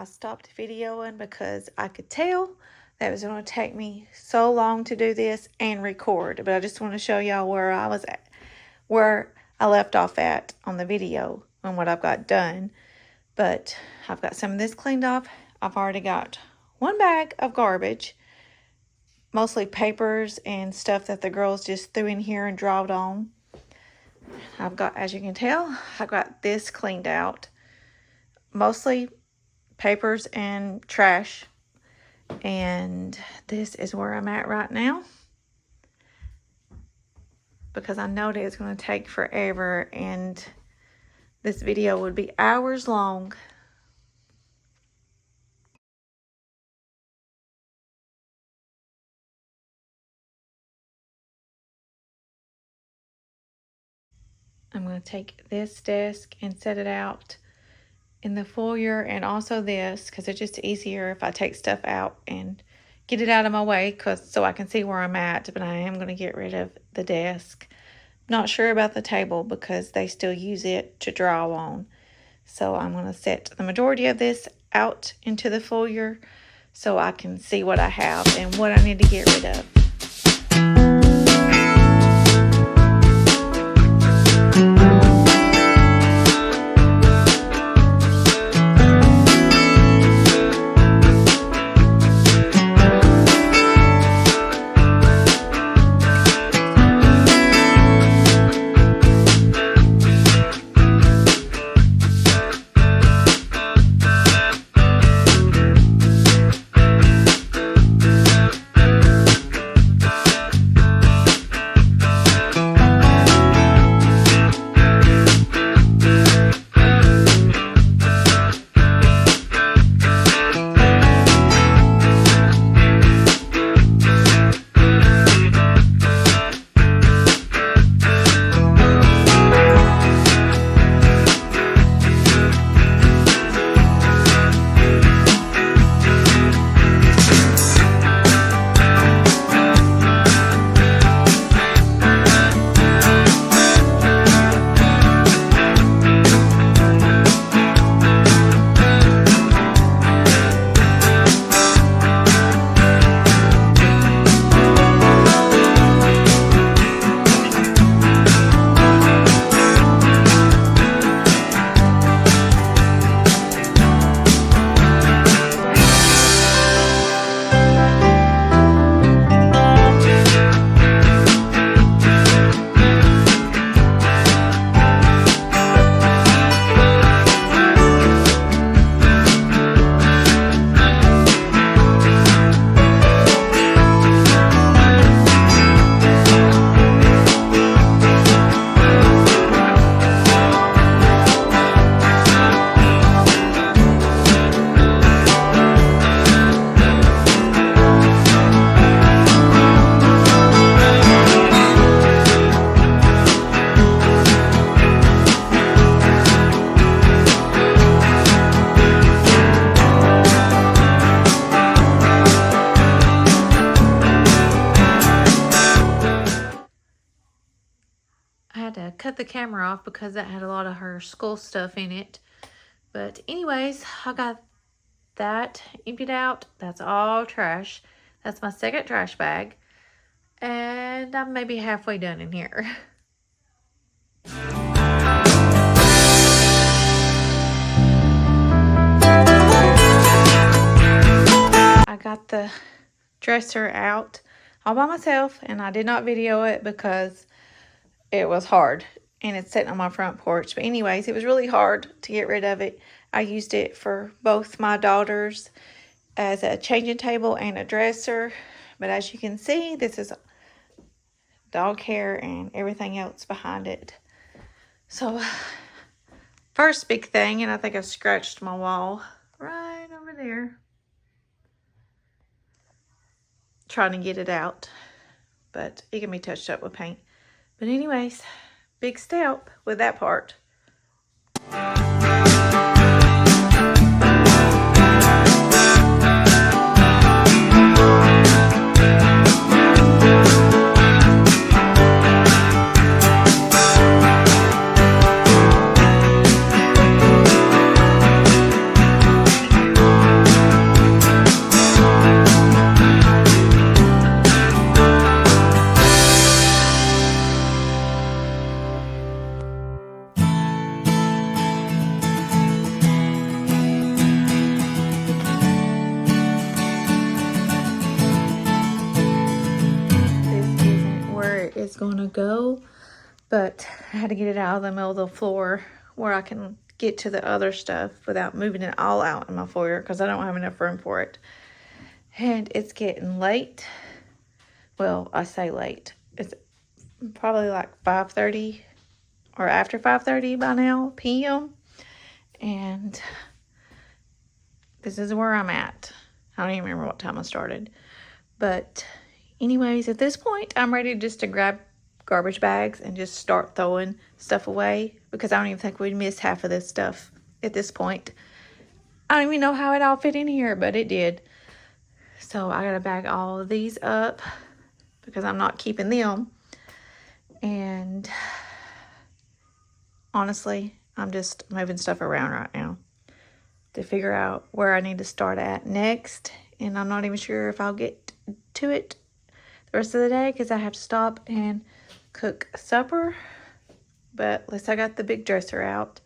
I stopped videoing because I could tell that it was going to take me so long to do this and record. But I just want to show y'all where I was at, where I left off at on the video and what I've got done. But I've got some of this cleaned off. I've already got one bag of garbage, mostly papers and stuff that the girls just threw in here and drawed on. I've got, as you can tell, I've got this cleaned out. Mostly papers and trash. And this is where I'm at right now, because I know that it's going to take forever and this video would be hours long. I'm going to take this desk and set it out in the foyer, and also this, because it's just easier if I take stuff out and get it out of my way, so I can see where I'm at. But I am going to get rid of the desk. Not sure about the table because they still use it to draw on. So I'm going to set the majority of this out into the foyer so I can see what I have and what I need to get rid of. Cut the camera off because that had a lot of her school stuff in it. But anyways, I got that emptied out. That's all trash. That's my second trash bag. And I'm maybe halfway done in here. I got the dresser out all by myself, and I did not video it because it was hard, and it's sitting on my front porch. But anyways, it was really hard to get rid of it. I used it for both my daughters as a changing table and a dresser. But as you can see, this is dog hair and everything else behind it. So, first big thing, and I think I scratched my wall right over there, trying to get it out. But it can be touched up with paint. But anyways, big step with that part. gonna go, but I had to get it out of the middle of the floor where I can get to the other stuff without moving it all out in my foyer because I don't have enough room for it. And it's getting late. Well, I say late. It's probably like 5:30 or after 5:30 by now, p.m. And this is where I'm at. I don't even remember what time I started. But anyways, at this point, I'm ready just to grab garbage bags and just start throwing stuff away because I don't even think we'd miss half of this stuff at this point. I don't even know how it all fit in here, but it did. So I gotta bag all of these up because I'm not keeping them. And honestly, I'm just moving stuff around right now to figure out where I need to start at next. And I'm not even sure if I'll get to it the rest of the day because I have to stop and cook supper. But at least I got the big dresser out.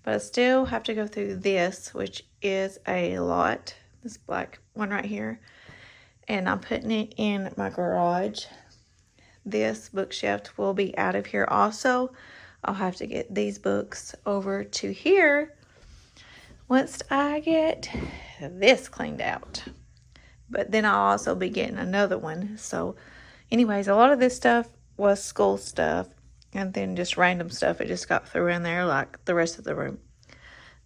But I still have to go through this, which is a lot. This black one right here. And I'm putting it in my garage. This bookshelf will be out of here also. I'll have to get these books over to here once I get this cleaned out. But then I'll also be getting another one. So anyways, a lot of this stuff was school stuff. And then just random stuff. It just got through in there like the rest of the room.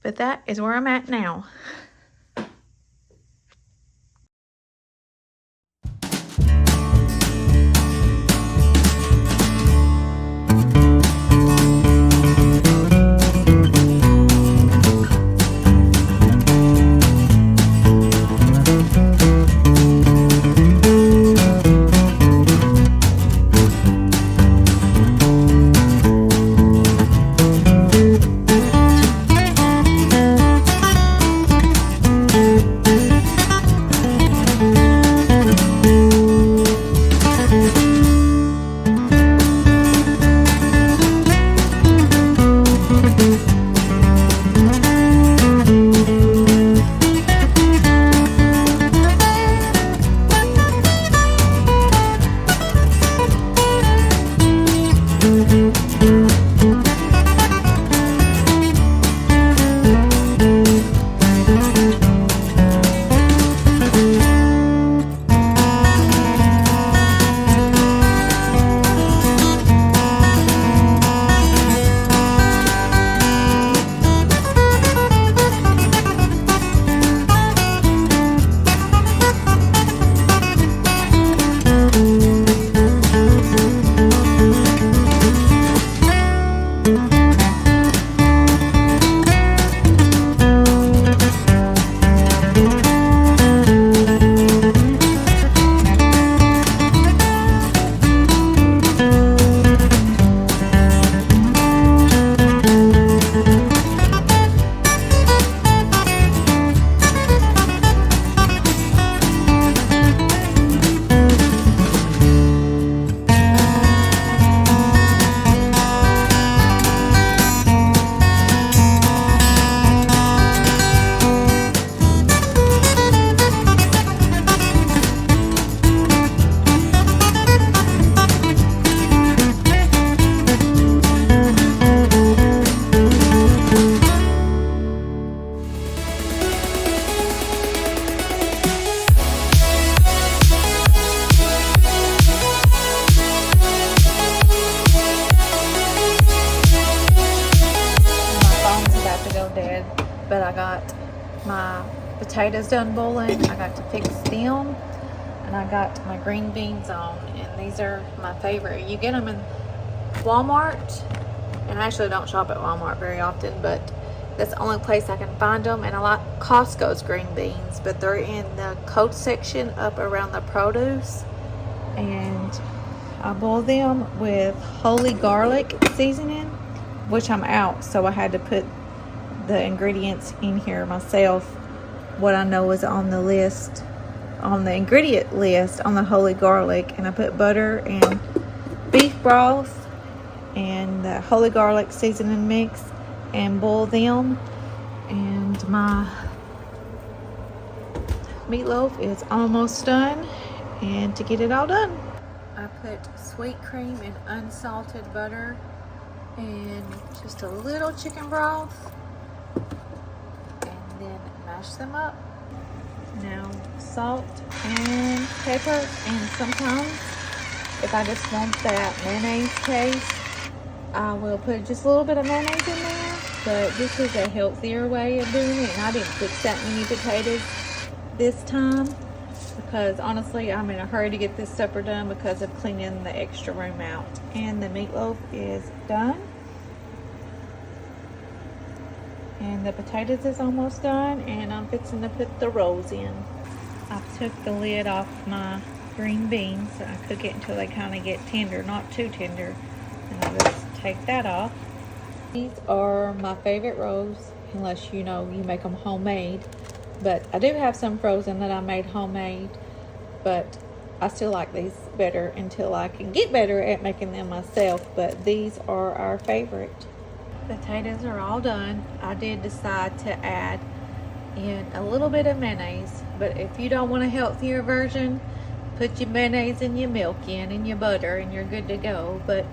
But that is where I'm at now. But I got my potatoes done boiling. I got to fix them. And I got my green beans on. And these are my favorite. You get them in Walmart. And I actually don't shop at Walmart very often. But that's the only place I can find them. And I like Costco's green beans. But they're in the coat section up around the produce. And I boil them with holy garlic seasoning. Which I'm out. So I had to put the ingredients in here myself, what I know is on the list, on the ingredient list on the holy garlic. And I put butter and beef broth and the holy garlic seasoning mix and boil them. And my meatloaf is almost done. And to get it all done, I put sweet cream and unsalted butter and just a little chicken broth, and then mash them up. Now salt and pepper, and sometimes if I just want that mayonnaise taste, I will put just a little bit of mayonnaise in there, but this is a healthier way of doing it, and I didn't put that many potatoes this time because honestly I'm in a hurry to get this supper done because of cleaning the extra room out. And the meatloaf is done, and the potatoes is almost done, and I'm fixing to put the rolls in. I took the lid off my green beans. I cook it until they kind of get tender, not too tender, and I just take that off. These are my favorite rolls, unless you know you make them homemade, but I do have some frozen that I made homemade, but I still like these better until I can get better at making them myself. But these are our favorite. Potatoes are all done. I did decide to add in a little bit of mayonnaise, but if you don't want a healthier version, put your mayonnaise and your milk in and your butter and you're good to go. But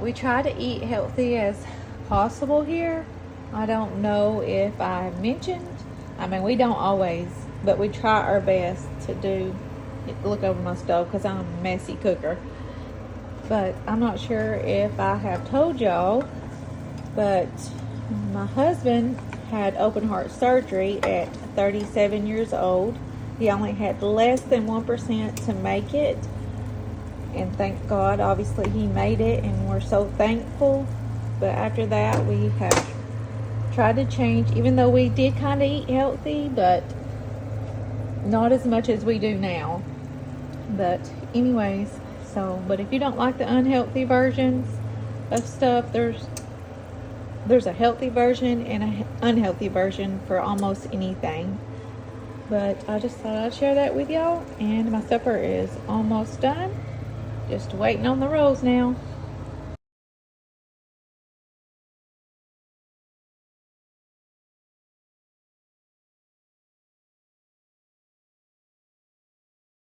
we try to eat healthy as possible here. I don't know if I mentioned, I mean, we don't always, but we try our best to do. Look over my stove because I'm a messy cooker. But I'm not sure if I have told y'all, but my husband had open heart surgery at 37 years old. He only had less than 1% to make it, and thank God, obviously he made it, and we're so thankful. But after that, we have tried to change, even though we did kind of eat healthy, but not as much as we do now. But anyways, but if you don't like the unhealthy versions of stuff, there's a healthy version and an unhealthy version for almost anything. But I just thought I'd share that with y'all, and my supper is almost done. Just waiting on the rolls now.